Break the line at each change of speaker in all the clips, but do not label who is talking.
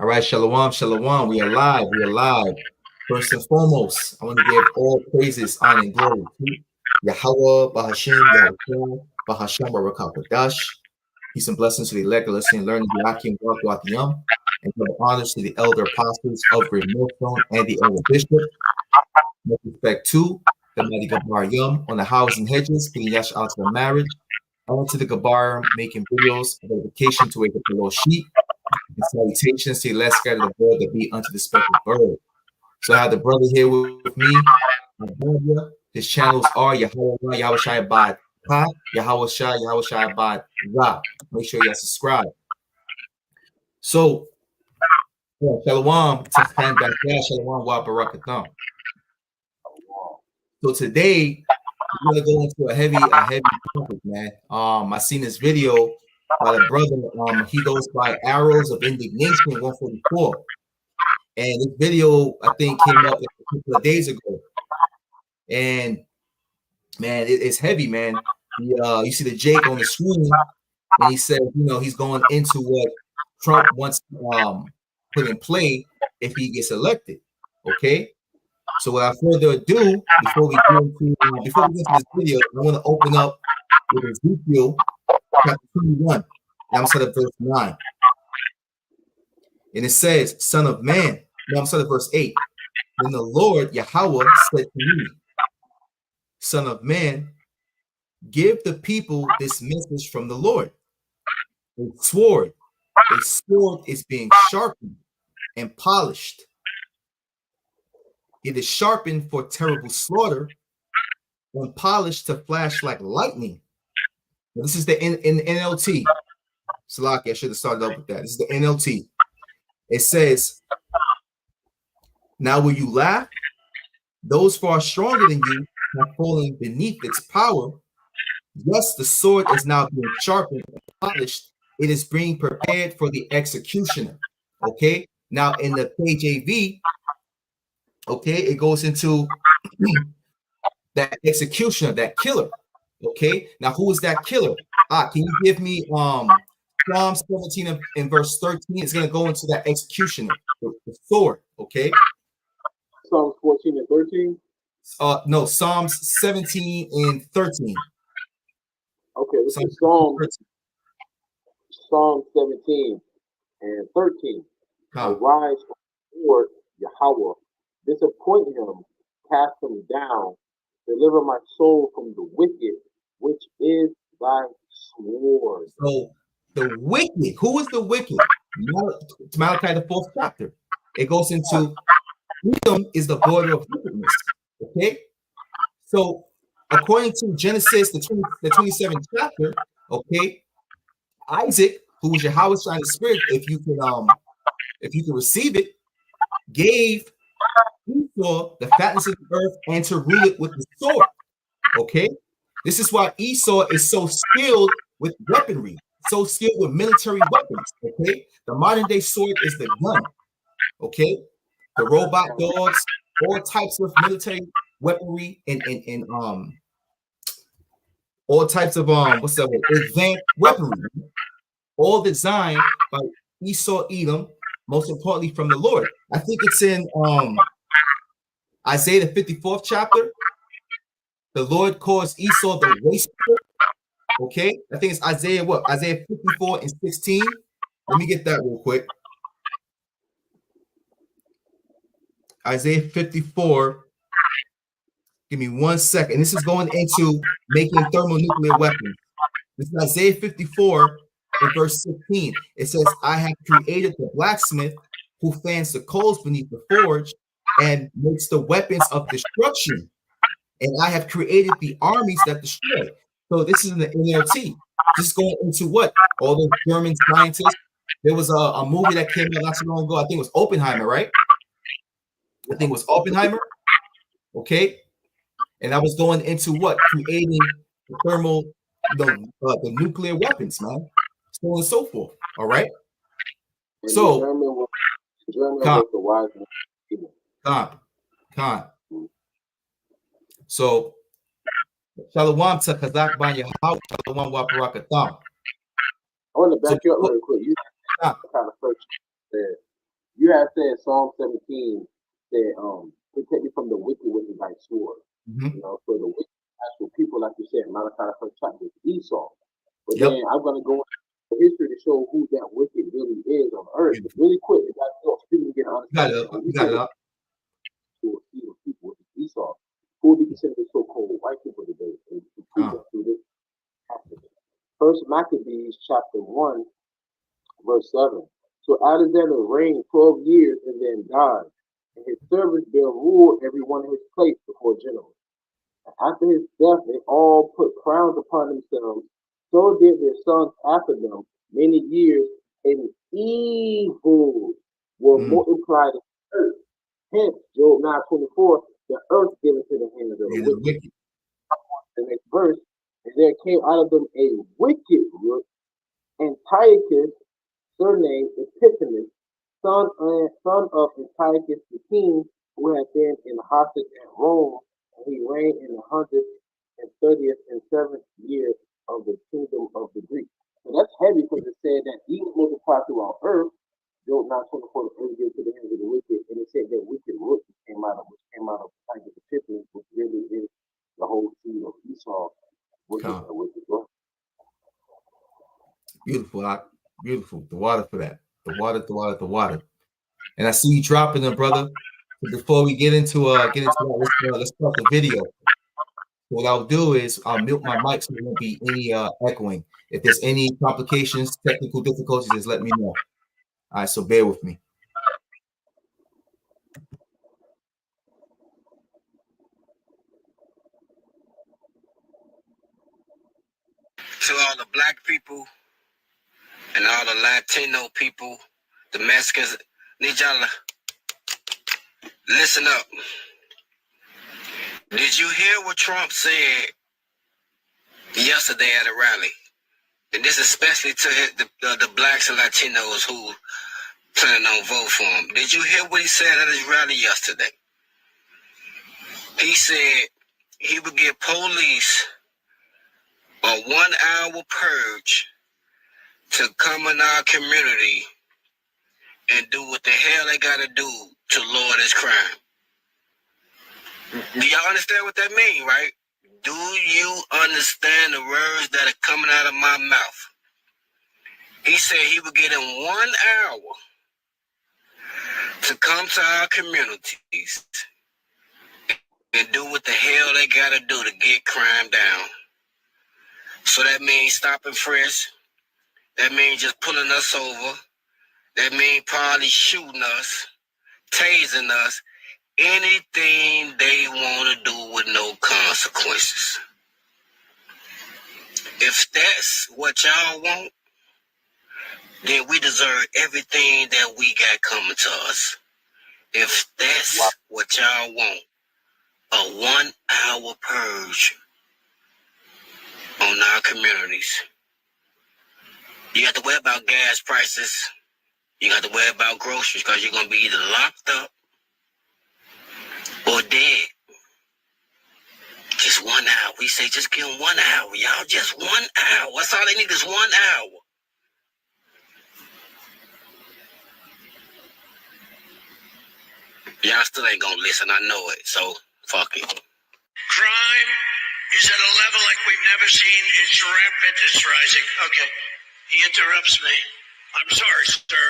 All right, shalom, shalom. We are live. We are live. First and foremost, I want to give all praises, honor, and glory to YAHAWAH, YAHAWASHI, YAHAWAH, QADASH. Peace and blessings to the elect, listening, learning, and double honors to the elder apostles of Great Millstone and the elder bishop. Much respect to the mighty Gabar Yum on the houses and hedges, getting Yash out to the marriage. On to the Gabar making videos of edification to wake up the little sheep. And salutations to the less scattered the bird that be unto the speckled bird. So I have the brother here with me. His channels are YAHAWAH, YAHAWASHI Abad Ha, YAHAWASHI, YAHAWASHI Abad Ra. Make sure you subscribe. So, Shalom, Shalom, Wa Barakatham. So today we're gonna go into a heavy topic, man. I seen this video by the brother. He goes by Arrows of Indignation 144, and this video I think came up a couple of days ago. And man, it's heavy, man. You see the Jake on the screen, and he said, you know, he's going into what Trump wants put in play if he gets elected. Okay. So without further ado, before we get into this video, I want to open up with Ezekiel chapter 21. I'm starting at verse 9. And it says, Son of man. No, I'm starting at verse 8. Then the Lord Yahawah said to me, Son of man, give the people this message from the Lord. A sword is being sharpened and polished. It is sharpened for terrible slaughter and polished to flash like lightning. Now, this is the NLT. Salaki, I should have started up with that. This is the NLT. It says, now will you laugh? Those far stronger than you have fallen beneath its power. Yes, the sword is now being sharpened and polished. It is being prepared for the executioner. Okay. Now in the KJV, okay, it goes into that executioner, that killer. Okay. Now who is that killer? Can you give me Psalm 17 and verse 13? It's going to go into that executioner, the sword. Okay.
Psalms 14 and 13.
No, Psalms 17 and 13.
Okay, this is Psalm 17 and 13. Arise, Lord Yahawah, disappoint him, cast him down, deliver my soul from the wicked, which is thy sword.
So the wicked, who is the wicked? Malachi, the 4th chapter. It goes into Edom is the border of wickedness. Okay, so according to Genesis, the 27th chapter, okay, Isaac, who was Yahweh's trying to spirit, if you can receive it, gave Esau the fatness of the earth and to rule it with the sword. Okay, this is why Esau is so skilled with weaponry, so skilled with military weapons. Okay, the modern day sword is the gun. Okay, the robot dogs, all types of military weaponry and all types of what's that word? Advanced weaponry, all designed by Esau Edom, most importantly from the Lord. I think it's in Isaiah the 54th chapter. The Lord calls Esau the waster. Okay, I think it's Isaiah what? Isaiah 54 and 16. Let me get that real quick. Isaiah 54. Give me 1 second. This is going into making thermonuclear weapons. This is Isaiah 54 in verse 16. It says, I have created the blacksmith who fans the coals beneath the forge and makes the weapons of destruction. And I have created the armies that destroy. So this is in the NLT. Just going into what? All those German scientists. There was a movie that came out not too long ago. I think it was Oppenheimer, right? I think it was Oppenheimer. Okay. And I was going into what? Creating the nuclear weapons, man. So on and so forth. All right.
And
so So Shalom to Kazakh Ban Yahawah, Shalom wa Barakatham.
I want to back you up real quick. You kind of first said You have said Psalm 17 that protect you from the wicked with thy sword. You know, so the wicked actual people, like you said, Malachi first chapter is Esau. But then I'm gonna go into history to show who that wicked really is on earth. Really quick, you got to people get an understanding.
You got it.
To evil people with Esau. 40% of the so-called white people today, and to prove that through this passage. First Maccabees chapter 1, verse 7. So Alexander reigned 12 years and then died, and his servants there ruled every one in his place before generals. And after his death, they all put crowns upon themselves. So did their sons after them many years, and evils were multiplied in the earth. Hence, Job 9:24, the earth given to the hands of the wicked. The next verse, and there came out of them a wicked root, Antiochus, surnamed Epiphanes, son of Antiochus the king, who had been in hostage at Rome, and he reigned in the 130th and 7th year of the kingdom of the Greeks. So that's heavy because it said that evil multiplied throughout earth. Job 9:24, the earth given to the hands of the wicked, and it said that wicked root came out of Antiochus Epiphanes, which really is the whole seed of Esau, which is a wicked root.
Beautiful, beautiful. The water for that. The water. And I see you dropping them, brother. But before we get into that, let's start the video. What I'll do is I'll mute my mic so there won't be any echoing. If there's any complications, technical difficulties, just let me know. All right, so bear with me.
To all the black people and all the Latino people, the Mexicans, need y'all to listen up. Did you hear what Trump said yesterday at a rally? And this especially to the blacks and Latinos who planning on vote for him. Did you hear what he said at his rally yesterday? He said he would give police a 1 hour purge to come in our community and do what the hell they gotta do to lower this crime. Do y'all understand what that means, right? Do you understand the words that are coming out of my mouth? He said he would get in 1 hour to come to our communities and do what the hell they gotta do to get crime down. So that means stop and frisk. That means just pulling us over. That means probably shooting us, tasing us, anything they want to do with no consequences. If that's what y'all want, then we deserve everything that we got coming to us. If that's what y'all want, a 1 hour purge on our communities. You have to worry about gas prices. You got to worry about groceries because you're going to be either locked up or dead. Just 1 hour. We say just give them 1 hour, y'all. Just 1 hour. That's all they need is 1 hour. Y'all still ain't going to listen. I know it. So, fuck it.
Crime is at a level like we've never seen. It's rampant. It's rising. Okay. He interrupts me. I'm sorry, sir.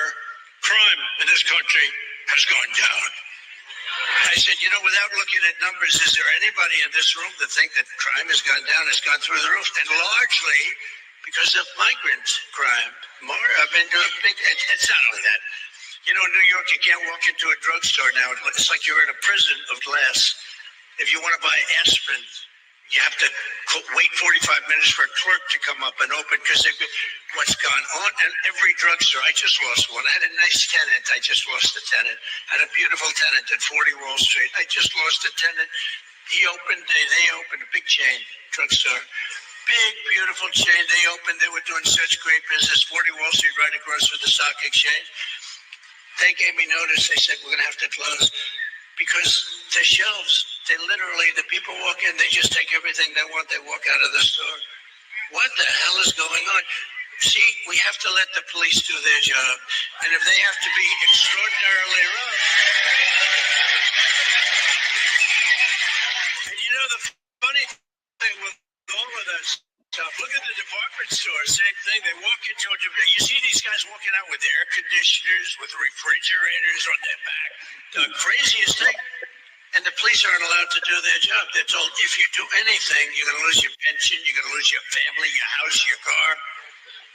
Crime in this country has gone down. I said, you know, without looking at numbers, is there anybody in this room that think that crime has gone down, has gone through the roof? And largely because of migrant crime. It's not only that. You know, in New York, you can't walk into a drugstore now. It's like you're in a prison of glass. If you want to buy aspirin, you have to wait 45 minutes for a clerk to come up and open because what's gone on in every drugstore. I just lost one. I had a nice tenant. I just lost a tenant. I had a beautiful tenant at 40 Wall Street. I just lost a tenant. They opened a big chain drugstore. Big, beautiful chain. They opened. They were doing such great business. 40 Wall Street right across from the stock exchange. They gave me notice. They said, we're going to have to close because the shelves, the people walk in, they just take everything they want. They walk out of the store. What the hell is going on? See, we have to let the police do their job. And if they have to be extraordinarily rough. And you know the funny thing with all of that stuff, look at the department store, same thing. They walk into a, you see these guys walking out with air conditioners, with refrigerators on their back. The craziest thing. And the police aren't allowed to do their job. They're told, if you do anything, you're going to lose your pension, you're going to lose your family, your house, your car.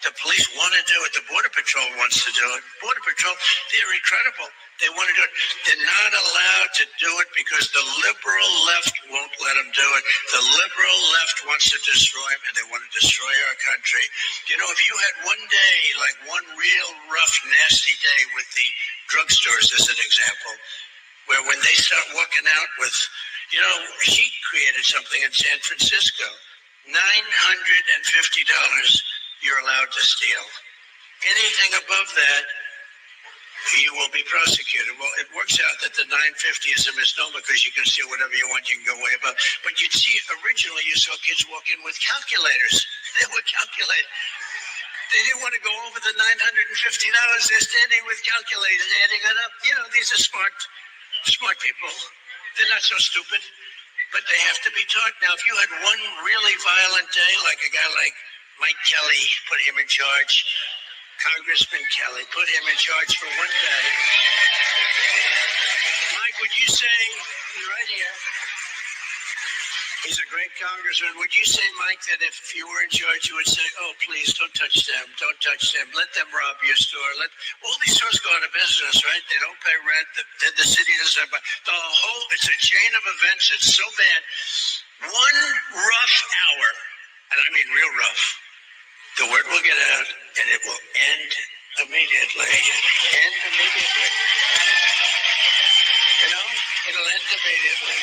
The police want to do it. The Border Patrol wants to do it. Border Patrol, they're incredible. They want to do it. They're not allowed to do it because the liberal left won't let them do it. The liberal left wants to destroy them, and they want to destroy our country. You know, if you had one day, like one real rough, nasty day with the drugstores as an example, where when they start walking out with, you know, he created something in San Francisco, $950 you're allowed to steal. Anything above that, you will be prosecuted. Well, it works out that the 950 is a misnomer because you can steal whatever you want, you can go way above. But you'd see, originally you saw kids walk in with calculators. They would calculate. They didn't want to go over the $950. They're standing with calculators, adding it up. You know, these are smart people. They're not so stupid, but they have to be taught. Now, if you had one really violent day, like a guy like Mike Kelly, put him in charge. Congressman Kelly, put him in charge for one day. Mike, would you say, he's right here, he's a great congressman. Would you say, Mike, that if you were in charge, you would say, oh, please, don't touch them. Don't touch them. Let them rob your store. All these stores go out of business, right? They don't pay rent. The city doesn't have, it's a chain of events. It's so bad. One rough hour, and I mean real rough, the word will get out, and it will end immediately. End immediately. You know, it'll end immediately.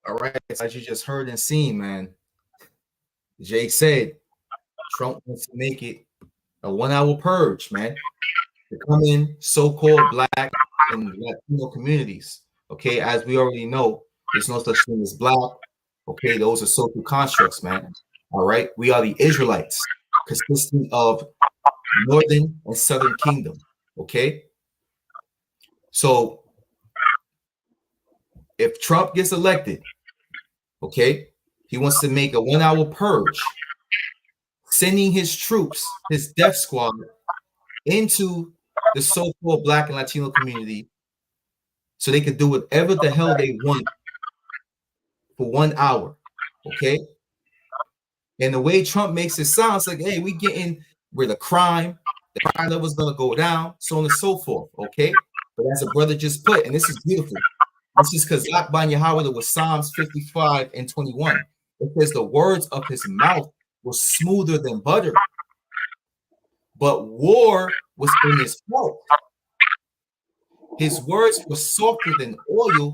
All right, as you just heard and seen, man, Jake said Trump wants to make it a 1 hour purge, man, to come in so-called Black and Latino communities. Okay, as we already know, there's no such thing as Black. Okay, those are social constructs, man. All right, we are the Israelites, consisting of Northern and Southern Kingdom. Okay, so if Trump gets elected, okay, he wants to make a 1 hour purge, sending his troops, his death squad, into the so-called Black and Latino community so they can do whatever the hell they want for 1 hour. Okay. And the way Trump makes it sound, it's like, hey, we getting rid of crime. The crime level is going to go down, so on and so forth. Okay. But as a brother just put, and this is beautiful. This is because YAHAWAH was Psalms 55 and 21. It says the words of his mouth were smoother than butter, but war was in his heart. His words were softer than oil,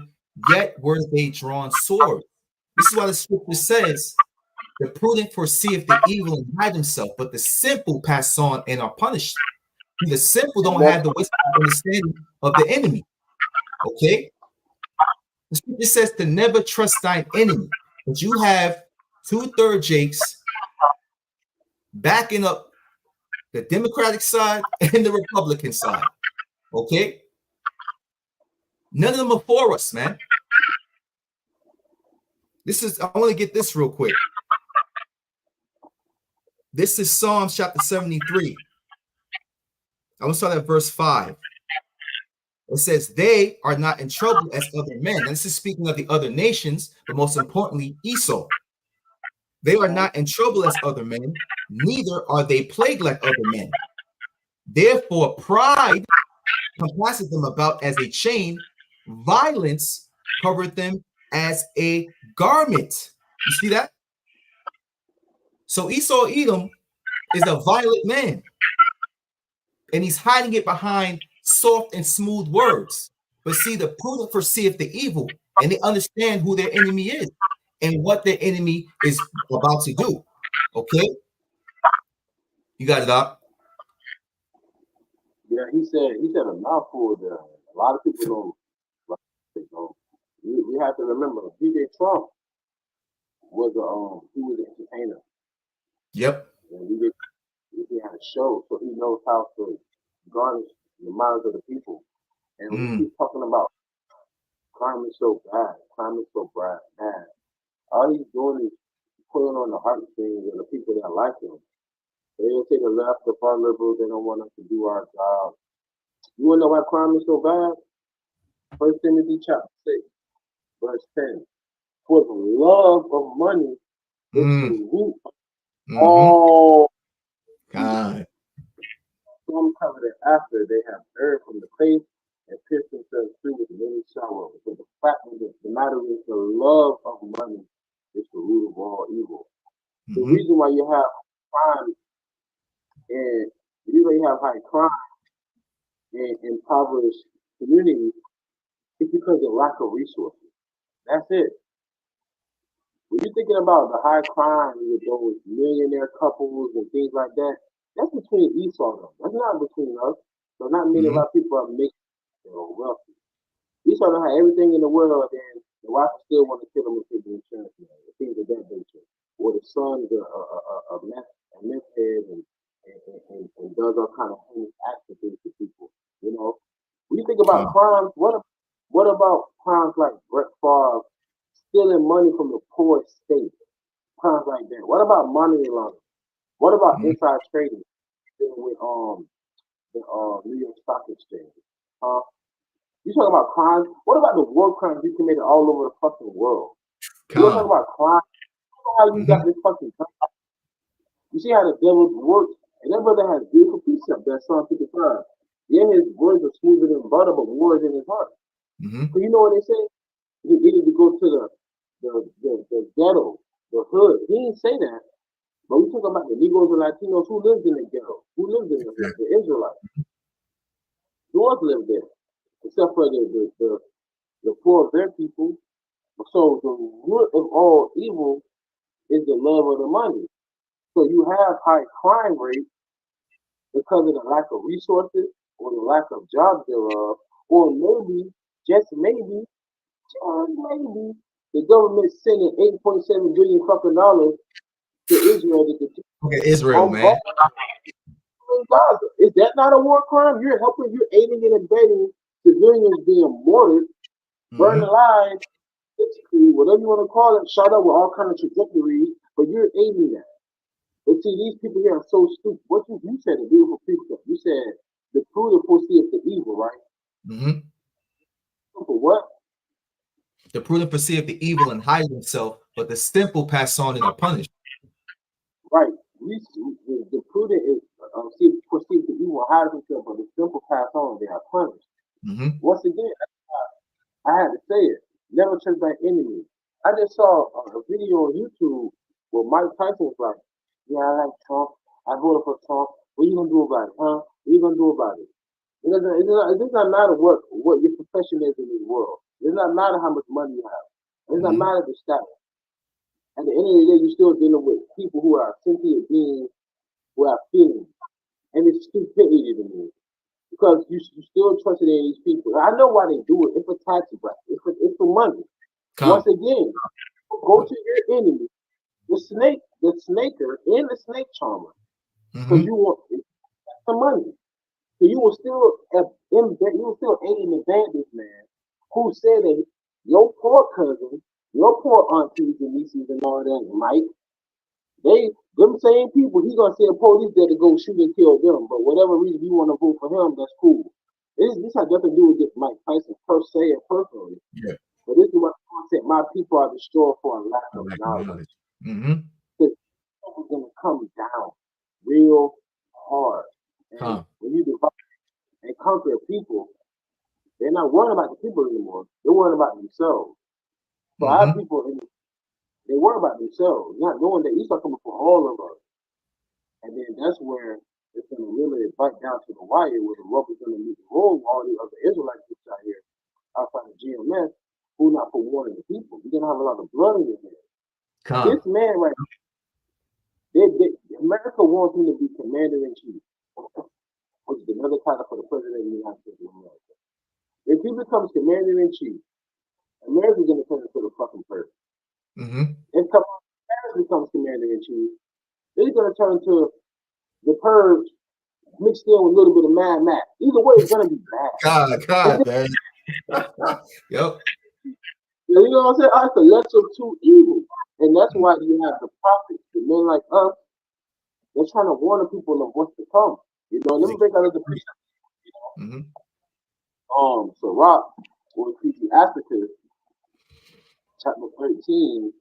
yet were they drawn swords. This is why the scripture says, the prudent foreseeth the evil and hide himself, but the simple pass on and are punished. The simple don't have the wisdom and understanding of the enemy. Okay? The scripture says to never trust thine enemy. But you have 2/3 Jakes backing up the Democratic side and the Republican side. Okay? None of them are for us, man. I want to get this real quick. This is Psalms chapter 73. I want to start at verse 5. It says, they are not in trouble as other men. And this is speaking of the other nations, but most importantly, Esau. They are not in trouble as other men, neither are they plagued like other men. Therefore, pride compasseth them about as a chain, violence covered them as a garment. You see that? So Esau Edom is a violent man, and he's hiding it behind soft and smooth words. But see, the prudent foreseeth the evil, and they understand who their enemy is and what their enemy is about to do. Okay? You got it, Doc?
Yeah, he said a mouthful there. A lot of people don't. So we have to remember, DJ Trump was he was an entertainer.
Yep.
And he had a show, so he knows how to garnish the minds of the people. And we keep talking about crime is so bad, crime is so bad. All he's doing is pulling on the heartstrings of the people that like him. They don't say the left, the far liberals, they don't want us to do our job. You wanna know why crime is so bad? 1 Timothy chapter 6, verse 10. For the love of money is the root of all
God.
Some cover it after they have erred from the faith and pierced themselves through with many sorrows. So the fact of the matter is the love of money is the root of all evil. The reason why you have crime and the reason why you have high crime in impoverished communities is because of lack of resources. That's it. When you're thinking about the high crime with those millionaire couples and things like that, that's between ESAU. That's not between us. So not many of our people are making wealthy. ESAU don't have everything in the world, and the wife still want to kill them and take the insurance money, things of that nature. Or the son's a meth head and does all kind of heinous acts against the people. You know, when you think about crimes, what about crimes like Brett Favre stealing money from the poor state? Crimes like that. What about money laundering? What about inside trading with the New York Stock Exchange? You talk about crimes. What about the war crimes you committed all over the fucking world? You talk about crime. You know how you got this fucking crime? You see how the devil works? And that brother has beautiful precept. That Psalm 55. Yeah, his words are smoother than butter, but war is in his heart. So you know what they say? He needed to go to the ghetto, the hood. He didn't say that. But we talk about the Negroes and Latinos who lived in the ghetto, who lived in the hood, the Israelites. Who else lived there? Except for the poor of their people. So the root of all evil is the love of the money. So you have high crime rates because of the lack of resources or the lack of jobs thereof, or maybe, just maybe, the government sending $8.7 billion fucking dollars to Israel to
Israel, man.
Gaza. Is that not a war crime? You're aiding and abetting civilians being murdered, burned alive, whatever you want to call it, shot up with all kind of trajectories, but you're aiding that. But see, these people here are so stupid. What you said a beautiful precept. You said the prudent foreseeth the evil, right? For what?
The prudent perceive the evil and hide himself, but the simple pass on and are punished.
Right. The prudent is perceive the evil and hide himself, but the simple pass on, they are punished. Once again, I had to say it. Never trust thy enemy. I just saw a video on YouTube where Mike Tyson's like, yeah, I like Trump. I voted for Trump. What are you gonna do about it, huh? What are you gonna do about it? It does not matter what your profession is in this world. It does not matter how much money you have. It does not matter the status. At the end of the day, you're still dealing with people who are sentient beings who have feelings. And it's stupidity to me. Because you still trusted in these people. I know why they do it. It's for tax bracket. It's for money. Once again, go to your enemy, the snaker, and the snake charmer. Because you want some money. So you will still aid and abet this man who said that your poor cousins, your poor aunties and nieces and all that, Mike, them same people, he's gonna send police there to go shoot and kill them. But whatever reason you want to vote for him, that's cool. This has nothing to do with Mike Tyson per se and personally. Yeah. But this is what I said. My people are destroyed for a lack of knowledge. Because it's gonna come down real hard. And when you divide and conquer people, they're not worrying about the people anymore. They're worrying about themselves. So our people, they worry about themselves, not knowing that Esau coming for all of us. And then that's where it's going to really bite down to the wire, where the rubber's going to meet the road. All the other Israelites out here, outside of GMS, who not for warning the people. You're going to have a lot of blood in your head. This man right here, America wants him to be commander-in-chief, which is another title for the president of the United States of America. If he becomes commander-in-chief, America's gonna turn into the fucking person. If Paris becomes commander-in-chief, they're gonna turn to the purge mixed in with a little bit of Mad Max. Either way, it's gonna be bad.
God, man. Yep.
You know what I'm saying? It's the lesser of two evils. And that's why you have the prophets, the men like us, they're trying to warn the people of what's to come. You know, let me break out of the precept. Sirach, or Ecclesiasticus, chapter 13,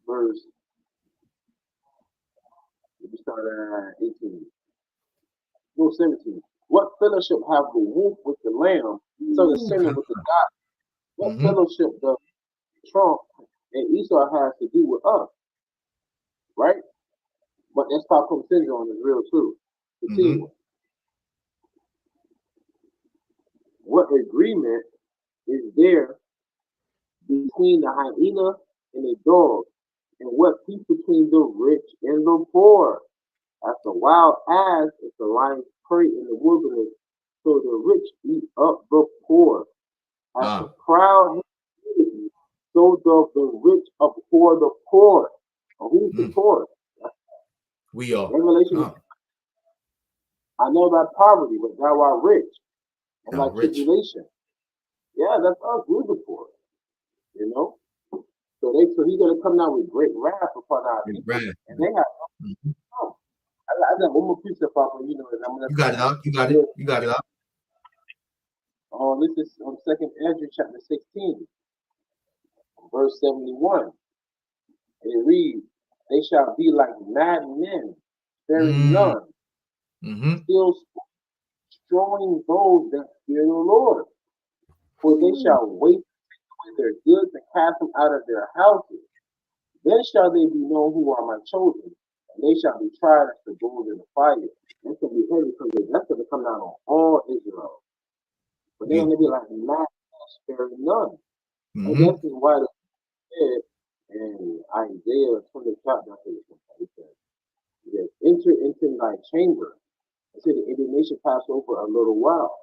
verse, we start at 18. No, 17. What fellowship have the wolf with the lamb, so the sinner with the God? What fellowship does Trump and Esau has to do with us? Right? But that Stockholm syndrome is real too. What agreement is there between the hyena and the dog? And what peace between the rich and the poor? As the wild ass, if the lions prey in the wilderness, so the rich eat up the poor. As the proud, so does the rich abhor the poor. Who's the poor?
We are.
Revelation. I know that poverty, but thou art rich. And like tribulation. Yeah, that's us. We're the poor. You know? So he's gonna come down with great wrath upon our people. And they have I got one more piece of Papa, you know, and I'm gonna You got it up. This is on 2nd Ezra chapter 16, verse 71. And it reads, they shall be like mad men, sparing none, still destroying those that fear the Lord. For they shall waste away their goods and cast them out of their houses. Then shall they be known who are my children, and they shall be tried as the gold in the fire. That's going to be heavy because that's going to come down on all Israel. But they're going to be like mad, sparing none. And this is why they said in Isaiah 20 chapter, it says, enter into thy chamber. It said the indignation pass over a little while.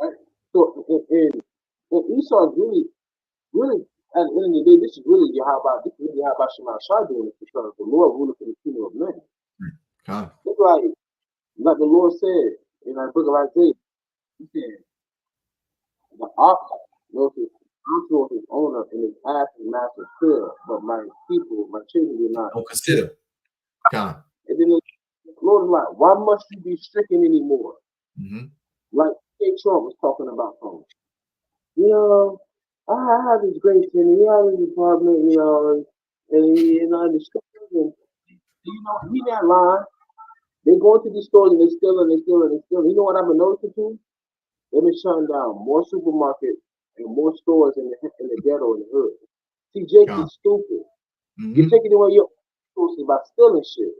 Right? So, and Esau is really, at the end of the day, this is really Yahawah. This is really Yahawah Shema doing this because the Lord ruleth in the kingdom of men. It's like the Lord said in our book of Isaiah, he said, the ox knows his unto his owner and his ass and master fear, but my people, my children do not
consider.
And then the Lord is like, why must you be stricken anymore? Like Trump was talking about something. You know, I have this great tenant, he has his apartment, you know, and the stores, and you know, he not lying. They go into these stores and they steal. You know what I've been noticing too? They've been shutting down more supermarkets and more stores in the ghetto and the hood. See, Jake is stupid. You're taking away your resources by stealing shit.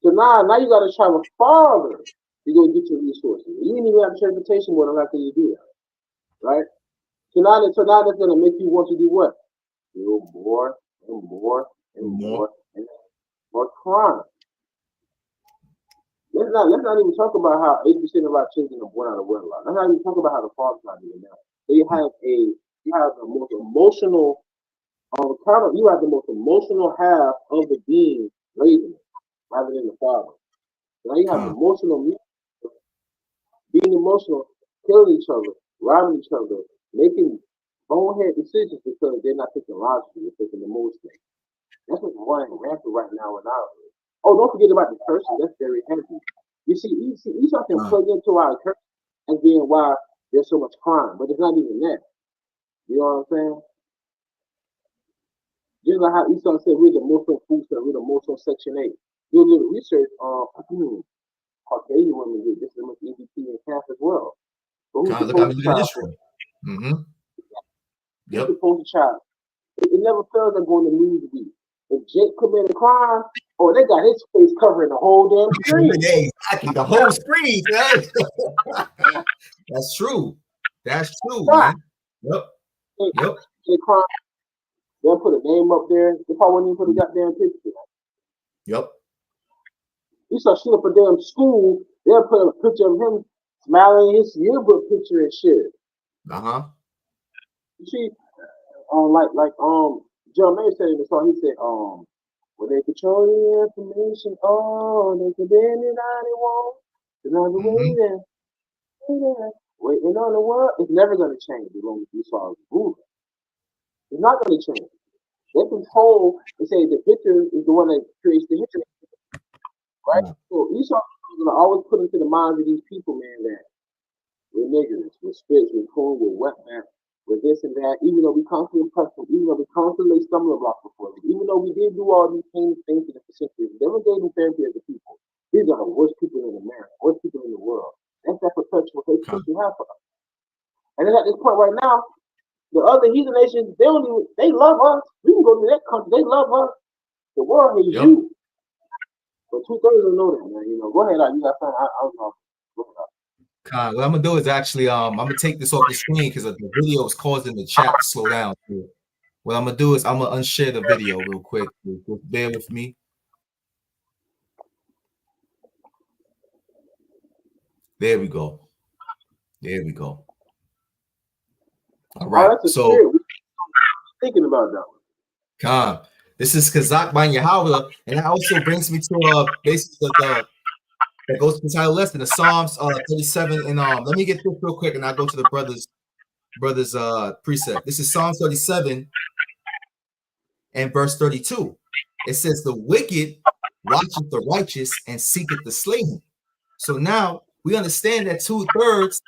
So now you got to travel farther to go get your resources. You didn't even have transportation more than likely you do that, right? So now that's going to make you want to do what? Do more and more and more and more crime. Let's not even talk about how 80% of our children are born out of wedlock. Let's not even talk about how the father's not even there. So you have the most emotional you have the most emotional half of the being raising it, rather than the father. Now you have emotional being emotional, killing each other, robbing each other, making bonehead decisions because they're not thinking logically, they're thinking emotionally. That's what's running rampant right now in our hood. Oh, don't forget about the curses. That's very heavy. You see, Esau can plug into our curse and being why there's so much crime, but it's not even that. You know what I'm saying? Just like how Esau said, we're the Muslim food center, we're the Muslim Section 8. Do a little research on Caucasian women get just as much EBT and cash as well. So who's supposed to try? Who's supposed to try? It never fails them going to Newsweek. If Jake committed a crime, they got his face covering the whole damn screen.
Exactly, the whole screen. That's true. That's true, man. Yep.
Crime. They'll put a name up there. They probably won't even put a goddamn picture.
Yep.
You start shooting up a damn school, they'll put a picture of him smiling his yearbook picture and shit. You see, John Mayer said in the song, he said, when they control the information, they can bend it how they want. They're not waiting on the world. It's never going to change as long as Esau is ruling. It's not going to change. They control. They say the victor is the one that creates the history, right? So Esau is going to always put into the minds of these people, man, that we're niggers, we're spits, we're cool, we're wetback, we're this and that. Even though we constantly impress them, even though we constantly stumble blocks before them, even though we did do all these heinous things in the centuries, never gave them therapy as a people. These are the worst people in America, worst people in the world. That's that perpetual hate you have for us. And then at this point right now, the other heathen nations, they love us. We can go to that country, they love us. The world hates you. But 2/3 don't know that, man. You know, go ahead, you got something. I don't know.
What I'm gonna do is actually I'm gonna take this off the screen because the video is causing the chat to slow down. What I'm gonna do is I'm gonna unshare the video real quick. Just bear with me. There we go. There we go. All right. So
thinking about that one.
This is Kazakh by YAHAWAH, and that also brings me to basically that goes to the title lesson, the Psalms 37. And let me get this real quick, and I'll go to the brothers precept. This is Psalm 37 and verse 32. It says, "The wicked watcheth the righteous and seeketh to slay him." So now we understand that 2/3,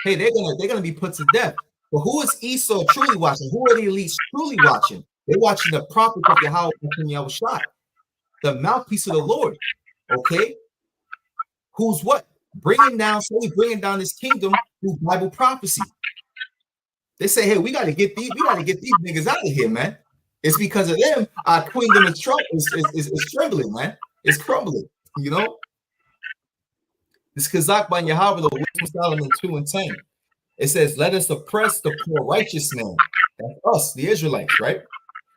hey, they're gonna be put to death. But who is Esau truly watching? Who are the elites truly watching? They're watching the prophet of YAHAWAH, the mouthpiece of the Lord. Okay, who's what? Bringing down this kingdom through Bible prophecy. They say, hey, we gotta get these niggas out of here, man. It's because of them our kingdom is trembling, man. It's crumbling, you know. This Kazakh by YAHAWAH, the wisdom of Solomon 2:10. It says, let us oppress the poor righteous man. That's us, the Israelites, right?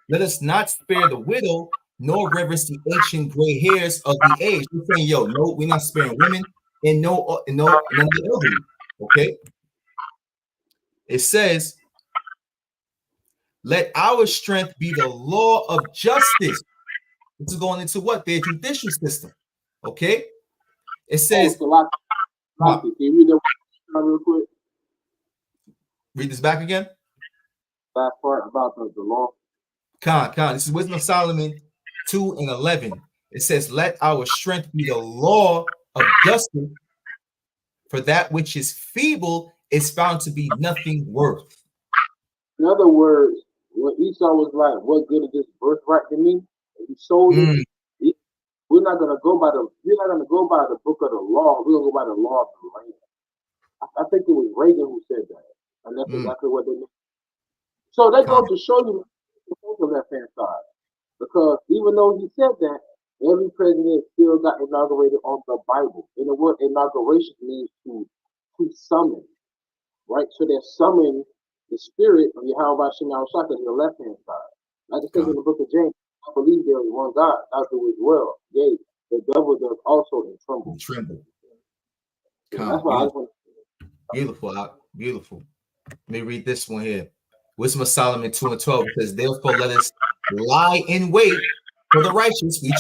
Let us not spare the widow, nor reverence the ancient gray hairs of the age. We're saying, yo, no, we're not sparing women and none of the elderly. Okay. It says, let our strength be the law of justice. This is going into what? Their judicial system. Okay. It says,
can you read that real quick?
Read this back again.
That part about the law.
This is Wisdom of Solomon 2:11. It says, let our strength be the law of justice, for that which is feeble is found to be nothing worth.
In other words, when Esau was like, what good is this birthright to me? And he sold it. We're not gonna go by the book of the law. We're gonna go by the law of the land. I think it was Reagan who said that. And that's exactly what they meant. So that goes to show you the left-hand side. Because even though he said that, every president still got inaugurated on the Bible. And the word inauguration means to summon. Right? So they're summoning the spirit of YAHAWASHI on the left-hand side. Like it says in the book of James, I believe there is one God, I do as well. Yea, the devil does also and tremble. That's why
Beautiful. Let me read this one here. Wisdom of Solomon 2:12. It says, therefore let us lie in wait for the righteous. We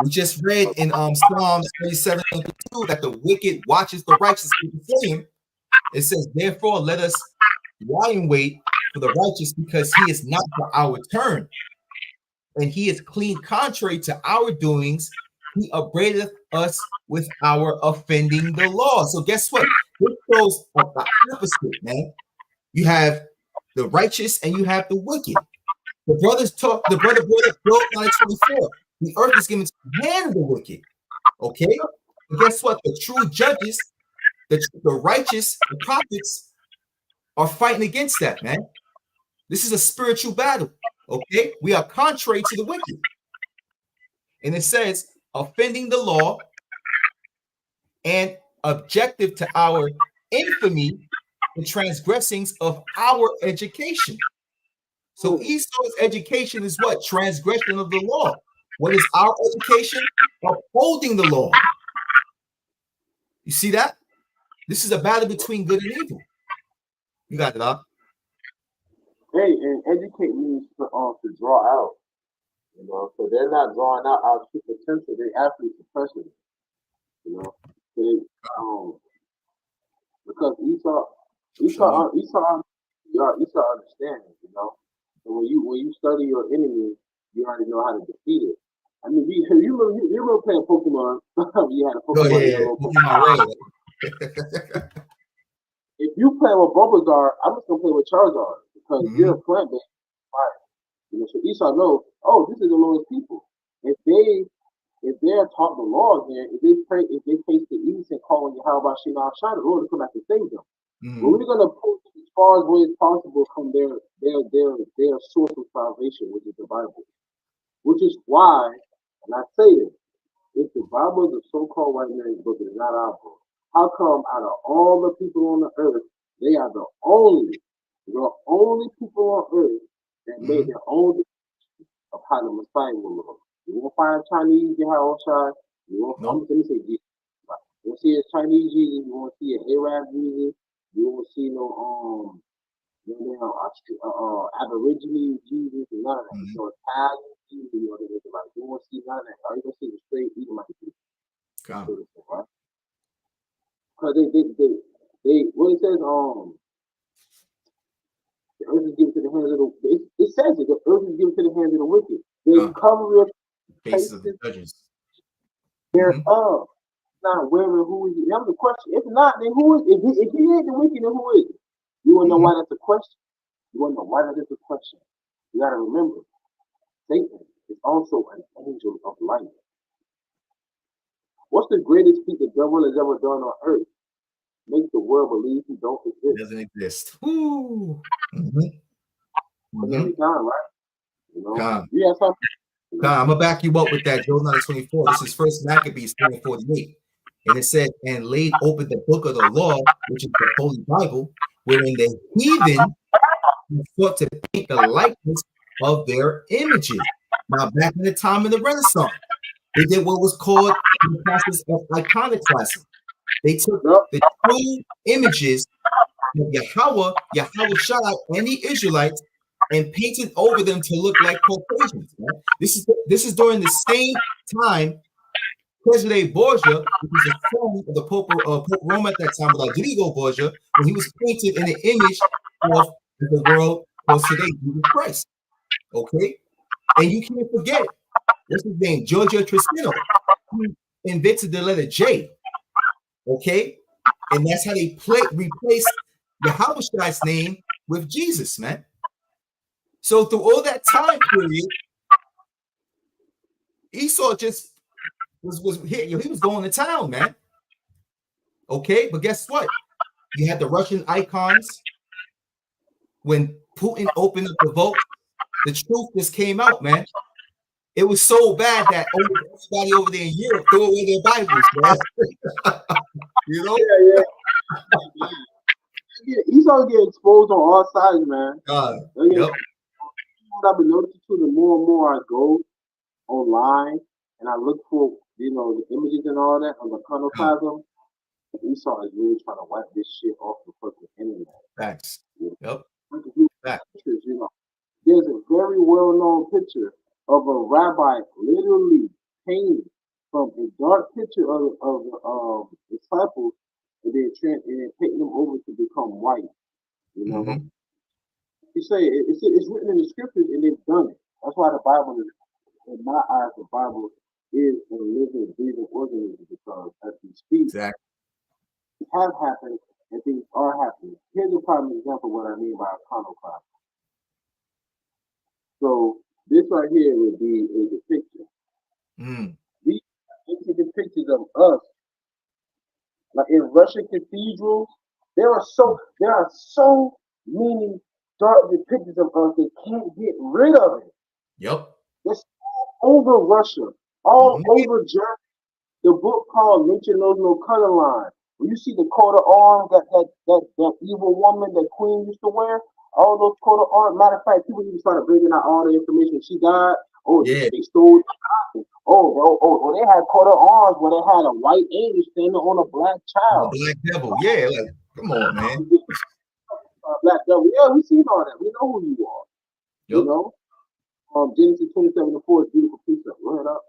just read in Psalms 37:2 that the wicked watches the righteous to slay him. It says, therefore let us lie in wait for the righteous, because he is not for our turn, and he is clean contrary to our doings. He upbraideth us with our offending the law. So guess what? This shows the opposite, man. You have the righteous and you have the wicked. The brother brought up Job 9:24. The earth is given to the hand of the wicked. Okay? But guess what? The true judges, the righteous, the prophets are fighting against that, man. This is a spiritual battle. Okay? We are contrary to the wicked. And it says, offending the law and objective to our infamy, the transgressings of our education. So Esau's education is what? Transgression of the law. What is our education? Upholding the law. You see that? This is a battle between good and evil. You got it, huh?
Hey, and educate means to draw out. You know, so they're not drawing out our true potential. They actually suppressing it. You know, they because Esau understands. You know, and when you study your enemy, you already know how to defeat it. I mean, you remember playing Pokemon? You had a Pokemon.
Oh, yeah, Pokemon Red.
If you play with Bulbasaur, I'm just gonna play with Charizard because you're a plant based fire. You know, so Esau knows, oh, this is the Lord's people. If they're taught the law again, if they face the east and call on YAHAWASHI, the Lord will come back and save them. But we're gonna pull them as far away as possible from their source of salvation, which is the Bible. Which is why, and I say this, if the Bible is the so-called white man's book, it is not our book. How come out of all the people on the earth, they are the only people on earth that made their own decision of how the Messiah will look? You won't find Chinese YAHAWASHI. You won't. Let me say Jesus. You won't see a Chinese Jesus. You won't see an Arab Jesus. You won't see no Aborigine Jesus and none of that. So Italian Jesus, you won't see none of that. All you gonna see is straight Edomite Jesus. Right? Because they what it says, the earth is given to the hands of the it says it, the earth is given to the hands of the wicked. They cover their faces of the judges thereof. Not where and who is it? That was the question. If not, then who is it? If he ain't the wicked, then who is it? You wanna know why that's a question? You wanna know why that is a question? You gotta remember, Satan is also an angel of light. What's the greatest feat the devil has ever done on earth? Make the world believe he don't exist.
Doesn't exist. Woo.
Every time, right? You know?
Yeah, I'm gonna back you up with that. Joel 9:24. This is First Maccabees 20:48, and it said, "And laid open the book of the law, which is the Holy Bible, wherein the heathen sought to paint the likeness of their images." Now, back in the time of the Renaissance, they did what was called the process of iconoclasm. They took the true images of Yahawah, Yahawashi, and the Israelites and painted over them to look like Caucasians. Right? This is during the same time President Borgia, who was the son of the Pope Rome at that time, Rodrigo Borgia, when he was painted in the image of the world was today, Jesus Christ. Okay? And you can't forget, what's his name? Giorgio Tristino, who invented the letter J. Okay? And that's how they replaced Yahawashi's name with Jesus, man. So through all that time period, Esau just was here. He was going to town, man. Okay, but guess what? You had the Russian icons. When Putin opened up the vote, the truth just came out, man. It was so bad that everybody over there in Europe threw away their Bibles, man. You know?
Yeah. Esau get exposed on all sides, man.
Yep.
What I've been noticing too, the more and more I go online and I look for, the images and all that on the iconoclasm, Esau is really trying to wipe this shit off the fucking internet.
Facts. Yep.
Pictures, there's a very well-known picture of a rabbi literally painting from a dark picture of disciples and then taking them over to become white. You know, you say it's written in the scriptures and they've done it. That's why the Bible is, in my eyes, the Bible is a living, breathing organism because as we speak, it has happened and things are happening. Here's a prime example of what I mean by iconoclasm. So this right here would be a depiction. These are the pictures of us. Like in Russian cathedrals, there are so many dark depictions of us that can't get rid of it.
Yep.
It's all over Russia, all over Germany. The book called Nature Knows No Color Line. When you see the coat of arms that evil woman that Queen used to wear, all those coat of arms. Matter of fact, people even started bringing out all the information. She died. They stole. They had coat of arms where they had a white angel standing on a black child.
A black devil. Yeah, like come on, man.
Black devil. Yeah, we seen all that. We know who you are.
Yep.
You know, Genesis 27:4 is beautiful precept. Go ahead up.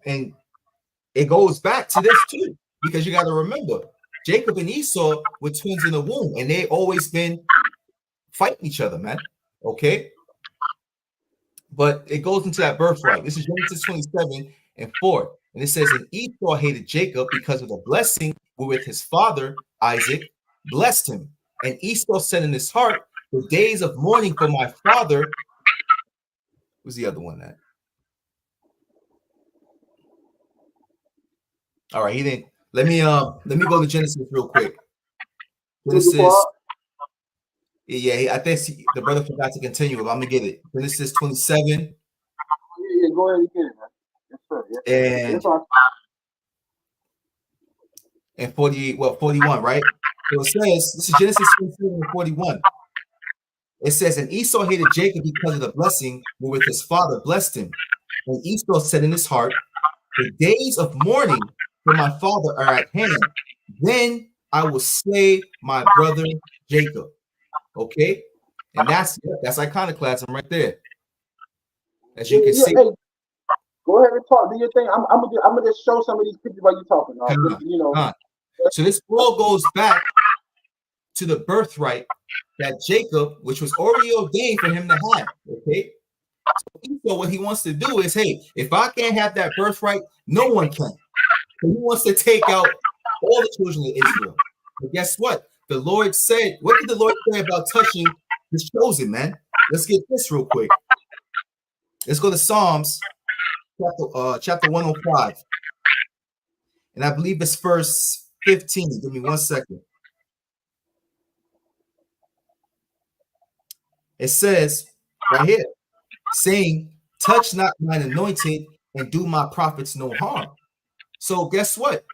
And it goes back to this too, because you got to remember, Jacob and Esau were twins in the womb, and they always been fighting each other, man. Okay, but it goes into that birthright. This is Genesis 27:4, and it says, "And Esau hated Jacob because of the blessing wherewith his father Isaac blessed him. And Esau said in his heart, the days of mourning for my father." Who's the other one that? All right, he didn't. Let me go to Genesis real quick. Genesis. Yeah, I think the brother forgot to continue, but I'm gonna get it. Genesis 27.
Yeah, go ahead and get it, man. Yes, sir. Yes, sir.
And 41, right? So it says, this is Genesis 27:41. It says, "And Esau hated Jacob because of the blessing wherewith his father blessed him. And Esau said in his heart, the days of mourning for my father are at hand. Then I will slay my brother Jacob." Okay, and that's iconoclasm right there, as you can see.
Hey, go ahead and talk. Do your thing. I'm gonna just show some of these pictures while you're talking. You know.
So this all goes back to the birthright that Jacob, which was already ordained for him to have. Okay, so what he wants to do is, hey, if I can't have that birthright, no one can. So he wants to take out all the children of Israel. But guess what? The Lord said, what did the Lord say about touching his chosen, man? Let's get this real quick. Let's go to Psalms chapter 105. And I believe it's verse 15. Give me 1 second. It says right here, saying, touch not mine anointed and do my prophets no harm. So guess what?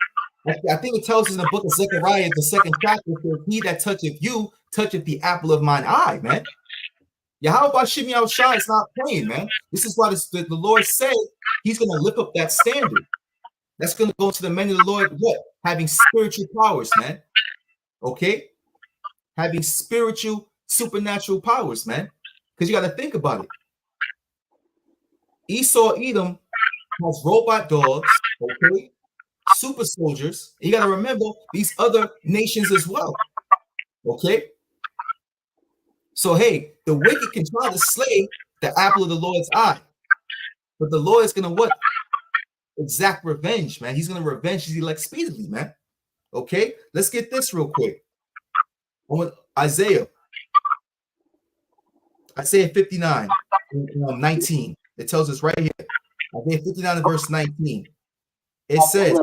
I think it tells us in the book of Zechariah, the 2nd chapter, he that toucheth you, toucheth the apple of mine eye, man. YAHAWASHI is not playing, man. This is why the Lord said he's going to lift up that standard. That's going to go to the men of the Lord, what? Having spiritual powers, man. Okay? Having spiritual, supernatural powers, man. Because you got to think about it. Esau, Edom has robot dogs, okay? Super soldiers. You got to remember these other nations as well. Okay? So, hey, the wicked can try to slay the apple of the Lord's eye. But the Lord is going to what? Exact revenge, man. He's going to revenge his elect speedily, man. Okay? Let's get this real quick. Isaiah 59, 19. It tells us right here. Isaiah 59 and verse 19. It says,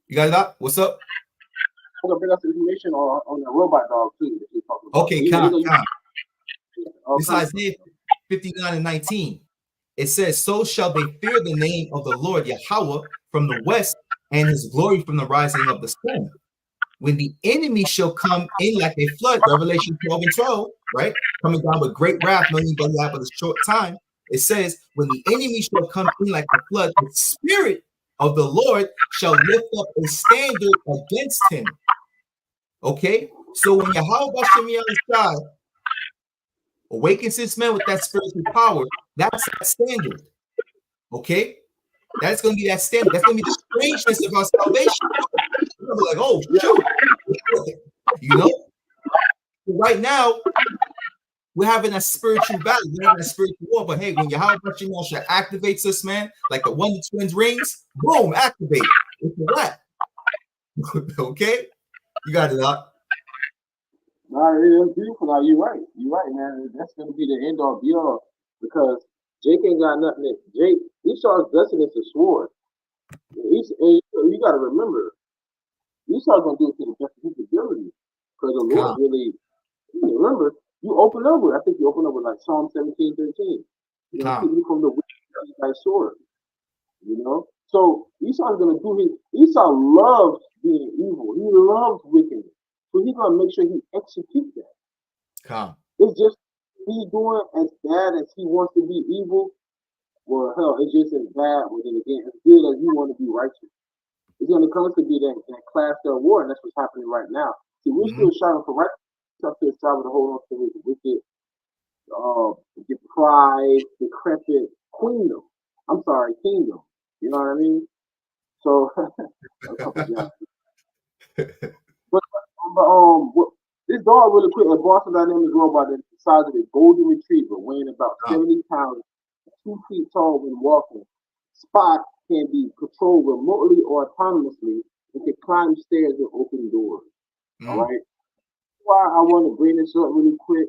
you got it up? What's up?
I'm gonna bring us information on the robot dog too.
Okay, This is Isaiah 59 and 19. It says, so shall they fear the name of the Lord Yahawah from the west, and his glory from the rising of the sun. When the enemy shall come in like a flood, Revelation 12 and 12, right? Coming down with great wrath, knowing but have but a short time. It says, when the enemy shall come in like a flood, the spirit of the Lord shall lift up a standard against him. Okay? So when YAHAWASHI awakens his men with that spiritual power, that's that standard. Okay? That's going to be that standard. That's going to be the strangeness of our salvation. You're like, oh, shoot. You know? Right now, we're having a spiritual battle. We're having a spiritual war. But hey, when YAHAWASHI activates us, man, like the Wonder Twins rings, boom, activate. It's a wrap. Okay? You got it up.
No, it's beautiful. Now you're right. You're right, man. That's going to be the end all be all because Jake ain't got nothing. Esau's blessing is a sword. You got to remember, Esau's going to do it to the best of his ability because the Lord really. Remember, you open up with. I think you open up with like Psalm 17:13. You know, keep me from the wicked by sword. You know, so Esau's going to do his. Esau loves being evil. He loves wickedness. So he's gonna make sure he executes that. It's just he's doing as bad as he wants to be evil. Well, hell, it's just as bad, but then again, as good as you want to be righteous. It's gonna come to be that class of war, and that's what's happening right now. See, we're still striving for right. We're still striving to hold on to this wicked, deprived, decrepit kingdom. I'm sorry, kingdom. You know what I mean? So, a couple of jobs. But this dog really quick, a Boston Dynamics robot that's the size of a golden retriever, weighing about 70 pounds, 2 feet tall when walking. Spot can be controlled remotely or autonomously and can climb stairs and open doors. All right. Why I want to bring this up really quick,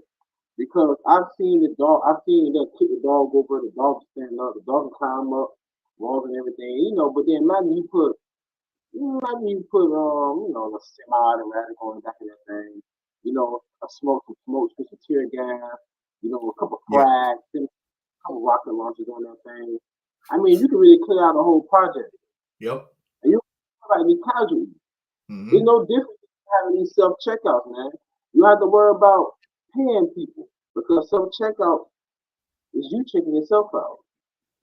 because I've seen the dog, that kick the dog over, the dog stand up, the dog can climb up walls and everything, you know, but then imagine you put a semi-automatic on the back of that thing, you know, a smoke, some tear gas, you know, a couple frags, a couple rocket launchers on that thing. I mean, you can really clear out the whole project.
Yep.
And you like any casualties. It's no different than having these self-checkouts, man. You don't have to worry about paying people because self-checkout is you checking yourself out.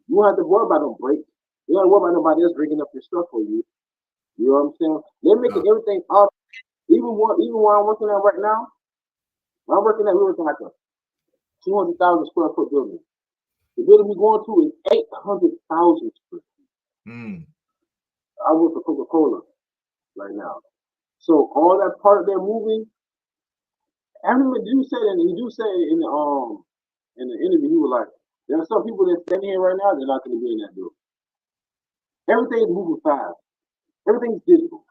You don't have to worry about no breaks. You don't have to worry about nobody else bringing up your stuff for you. You know what I'm saying? They're making everything up. Even where I'm working at right now, we're working like a 200,000 square foot building. The building we're going to is 800,000 square feet. I work for Coca-Cola right now. So all that part of their moving, I remember you do say in the interview, he was like, there are some people that stand here right now, they're not going to be in that building. Everything's moving fast. Everything's digital.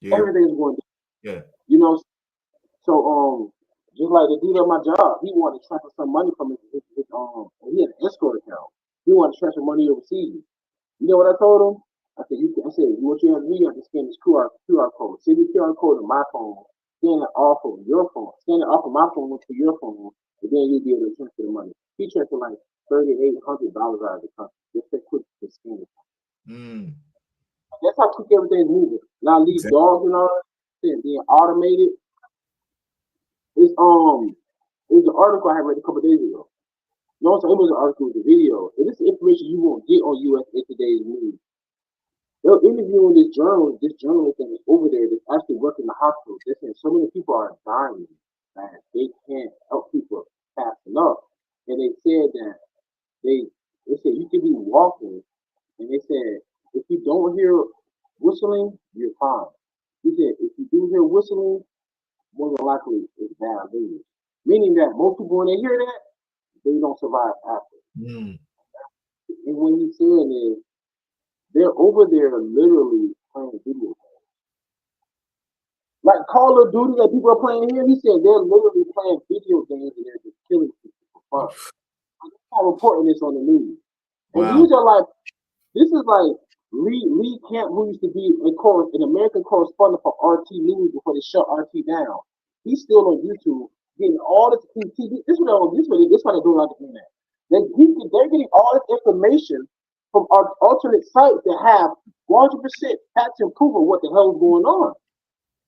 Everything's going digital.
Yeah.
You know, so just like the dude at my job, he wanted to transfer some money from his he had an escrow account. He wanted to transfer money overseas. You know what I told him? I said, what you have to do, you have to scan this QR code. Send the QR code to my phone, scan it off of your phone, scan it off of my phone to your phone, and then you'll be able to transfer the money. He transferred like $3,800 out of the country. Just that quick to scan it. That's how quick everything's moving. Now these dogs and all that being automated. It's an article I had read a couple of days ago. No, so it was an article with a video. And this is information you won't get on USA Today's news. They're interviewing this journalist that is over there that's actually working in the hospital. They're saying so many people are dying that they can't help people fast enough. And they said that they said you could be walking, and they said if you don't hear whistling, you're fine. He said if you do hear whistling, more than likely it's bad news. Meaning that most people when they hear that, they don't survive after. And what he's saying is they're over there literally playing video games. Like Call of Duty that people are playing here, he said they're literally playing video games and they're just killing people for fun. That's how reporting this on the news. And these are like, this is like Lee Camp, who used to be an American correspondent for RT News before they shut RT down. He's still on YouTube getting all this TV. This is why they're doing on the internet. They're getting all this information from alternate sites that have 100% facts and proof of what the hell is going on.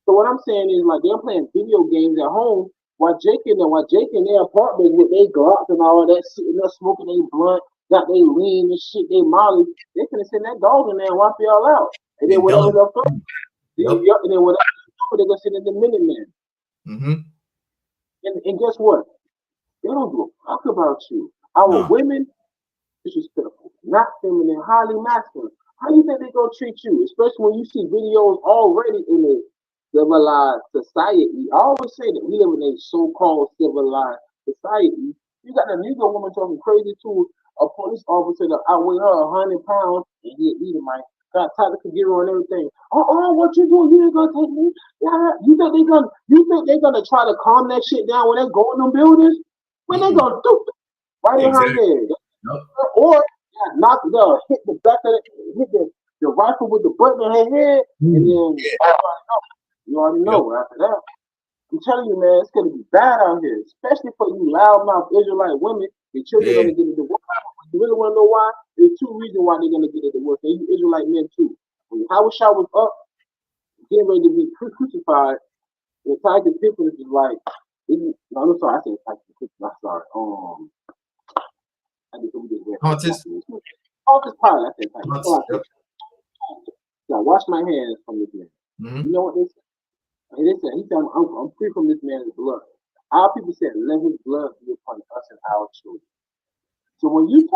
So what I'm saying is like they're playing video games at home while Jake in their apartment with their Glocks and all that, sitting there smoking their blunt, got their lean and shit, they Molly. They're gonna send that dog in there and wipe y'all out. And then whatever they'll throw, and then whatever they're gonna send in the Minutemen. And guess what? They don't give a fuck about you. Our women, disrespectful, not feminine, highly masculine. How do you think they're gonna treat you? Especially when you see videos already in a civilized society. I always say that we live in a so-called civilized society. You got a Negro woman talking crazy to a police officer that outweigh her 100 pounds, and he Edomite. Got Tyler Kagiro and everything. What you doing? You ain't gonna take me. Yeah, you think they're gonna try to calm that shit down when they go in them buildings? When they gonna do it? Right in her head. Or hit the back of hit the rifle with the button on her head, and then you already know after that. I'm telling you, man, it's gonna be bad out here, especially for you loudmouth Israelite women. The children are gonna get into work. You really want to know why? There's 2 reasons why they're gonna get into work. And you Israelite men too. When YAHAWASHI was up, getting ready to be crucified, the Tiger Epiphany is like, I'm sorry, I said Tiger Epiphany. I'm sorry. I just
Pontius
Pilate. I said Tiger. Now wash my hands from this man. You know what they said? And they said, he said, I'm free from this man's blood. Our people said, let his blood be upon us and our children. So when you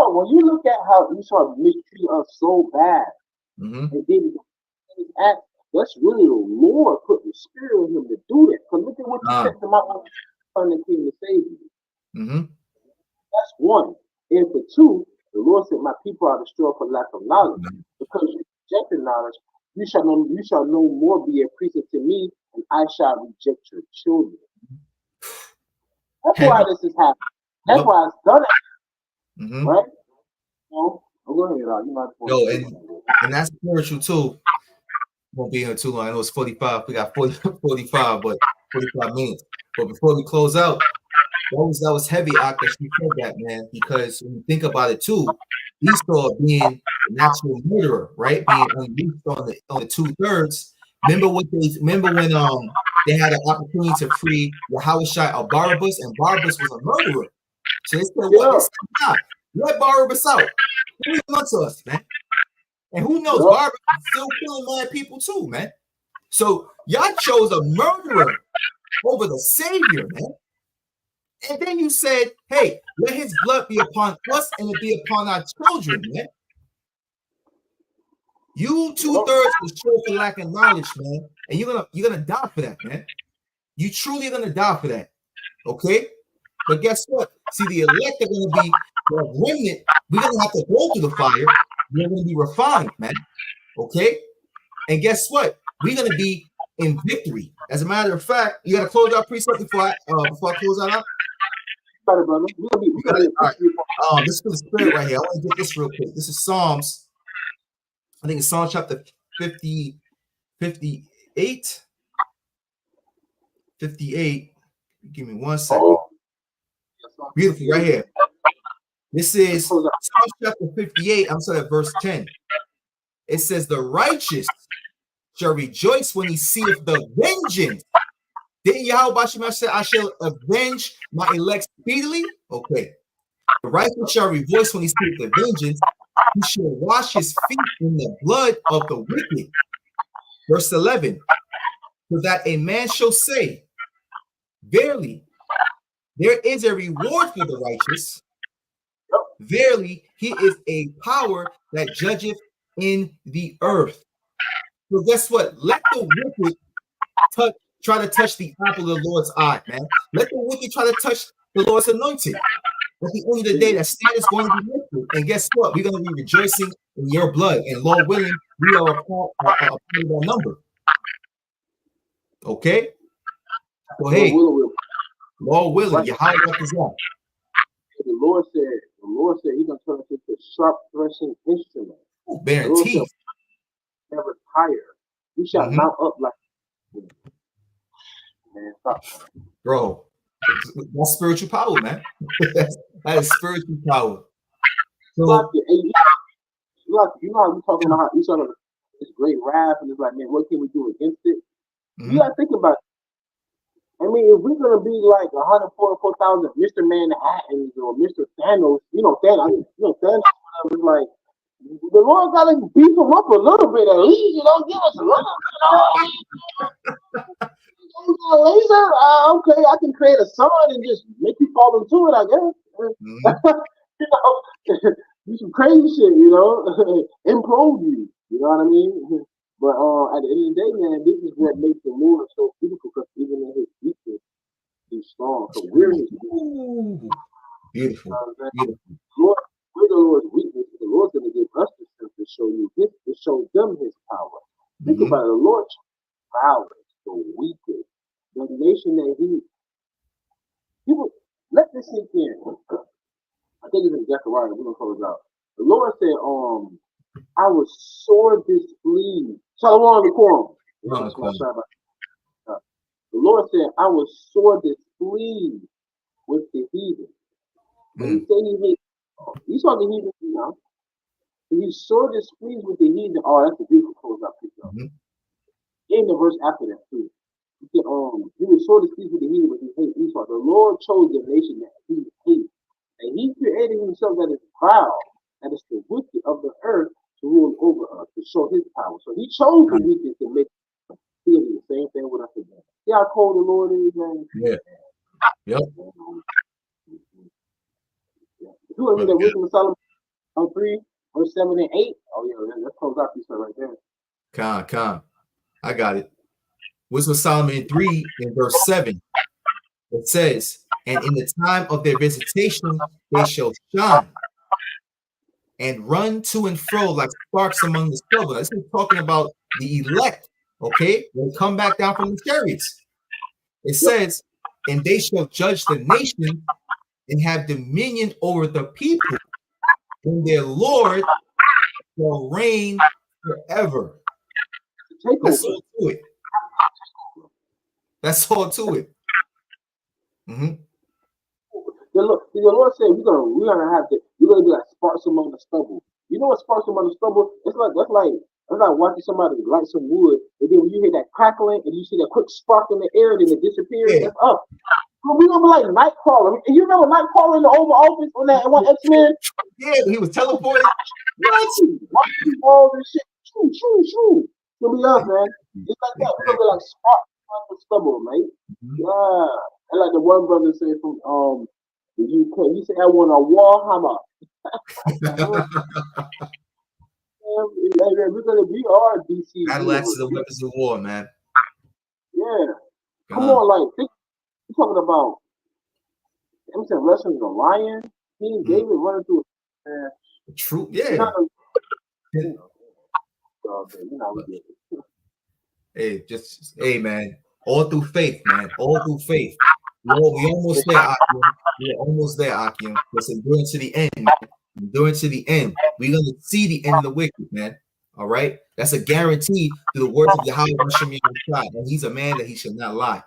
look at how Esau mistreated us so bad, and did his act, that's really the Lord put the spirit in him to do that. Because look at what you said to my son that came to save you. That's one. And for two, the Lord said, my people are destroyed for lack of knowledge. Because you rejected knowledge, you shall no more be a priest to me, and I shall reject your children. That's why this is happening. That's why it's done it. Right? So, go ahead,
Yo, and that's spiritual too. Won't be here too long. I know it's 45. We got 45, but 45 minutes. But before we close out, that was heavy, Ak, that you said that, man, because when you think about it too, Esau being a natural murderer, right? Being unleashed on the 2/3. Remember when they had an opportunity to free YAHAWASHI or Barabbas, and Barabbas was a murderer. So they said, what? They said, let Barabbas out. Who wants us, man? And who knows, Barabbas is still killing mad people too, man. So y'all chose a murderer over the Savior, man. And then you said, hey, let his blood be upon us and it be upon our children, man. You 2/3 was chosen for lack of knowledge, man. And you're gonna die for that, man. You truly gonna die for that. Okay? But guess what? See, the elect are gonna be the remnant. We're gonna have to go through the fire. We're gonna be refined, man. Okay? And guess what? We're gonna be in victory. As a matter of fact, you gotta close out precept before I close that out.
Brother. All
right. This is the spirit right here. I want to get this real quick. This is Psalms. I think it's Psalm chapter 58. 58. Give me 1 second. Beautiful, right here. This is Psalm chapter 58. I'm sorry, verse 10. It says, the righteous shall rejoice when he seeth the vengeance. Didn't Yahweh say, I shall avenge my elect speedily? Okay. The righteous shall rejoice when he seeth the vengeance. He shall wash his feet in the blood of the wicked. Verse 11. So that a man shall say, verily, there is a reward for the righteous. Verily, he is a power that judgeth in the earth. So guess what? Let the wicked try to touch the apple of the Lord's eye, man. Let the wicked try to touch the Lord's anointed. At the end of the day, that stand is going to be lifted. And guess what? We're going to be rejoicing in your blood. And Lord willing, we are a part of that number. Okay? So hey, Lord willing, Yahawah is that.
The Lord said he's gonna turn us into a sharp threshing instrument.
Bearing teeth.
Never tire. We shall mount up like man. Stop.
Bro, that's spiritual power, man. That is spiritual power. So,
you know how we talking about how each other is great wrath, and it's like, man, what can we do against it? You gotta think about it. I mean, if we're gonna be like 144,000 Mr. Manhattans or Mr. Thanos, Thanos, whatever, like the Lord gotta beef him up a little bit at least, give us a little, laser. Okay, I can create a sun and just make you fall into it, I guess. Do some crazy shit, implode you. You know what I mean? But at the end of the day, man, this is what makes the Lord so beautiful, because even in his weakness, he's strong. So we're his weakness.
Beautiful.
We're the Lord's weakness. The Lord's going to give us the strength to show you his, to show them his power. Think about it. The Lord's power, the weakest, the nation that he would let this sink in. I think it's in Zechariah. We're gonna close out. The Lord said, I was sore displeased. Shalom the quorum. The Lord said, I was sore displeased with the heathen. When he said he hated, you saw the heathen, He's sore displeased with the heathen. Oh, that's a beautiful close out picture. In the verse after that too. He said, he was sore displeased with the heathen, but he hated Esau. The Lord chose the nation that he hates. And he created himself that is proud, that is the wicked of the earth, to rule over us, to show his power. So he chose the wicked to make him the same thing with us again. See how cold the Lord is, man.
Yeah. Yep.
You want me to Wisdom of Solomon 3, verse 7 and 8? Oh yeah, let's close out this right there.
Con. I got it. Wisdom of Solomon 3 in verse 7. It says, and in the time of their visitation, they shall shine and run to and fro like sparks among the stubble. This is talking about the elect, okay? When they come back down from the chariots. It says, and they shall judge the nation and have dominion over the people, and their Lord shall reign forever. That's all to it. That's all to it. Mm-hmm.
The Lord said we're gonna be like sparks among the stubble. You know what sparks among the stubble? That's like watching somebody light some wood, and then when you hear that crackling and you see that quick spark in the air, then it disappears. Yeah. That's up. We're gonna be like Nightcrawler. And you remember Nightcrawler in the Oval Office on that one X-Men?
Yeah, he was teleporting.
All this shit. Shoo. It's gonna be us, man. It's like that. We're gonna be like sparks among the stubble, mate. Mm-hmm. Yeah. And like the one brother said from the UK, he said I want a YAHAWAH. We're gonna be our DC.
Battle axes the weapons of war, man.
Yeah. Come on, like you're talking about I'm saying wrestling the lion, King David running through
the truth, yeah. Hey, man. All through faith, man. All through faith. We almost there, Akim. We're almost there, Akim. Let's endure to the end, man. Endure to the end. We're going to see the end of the wicked, man. All right? That's a guarantee to the words of YAHAWASHI, and he's a man that he should not lie.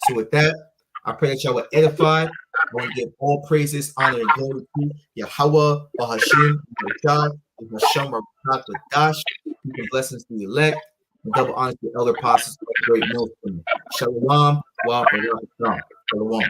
So with that, I pray that y'all were edified. I want to give all praises, honor, and glory to Yahawah, Bahashim, Shah, SHAM, QADASH. Blessings to the elect, and double honor to the elder apostles of the great millstone. Shalom, wa barakatuh. Shalom.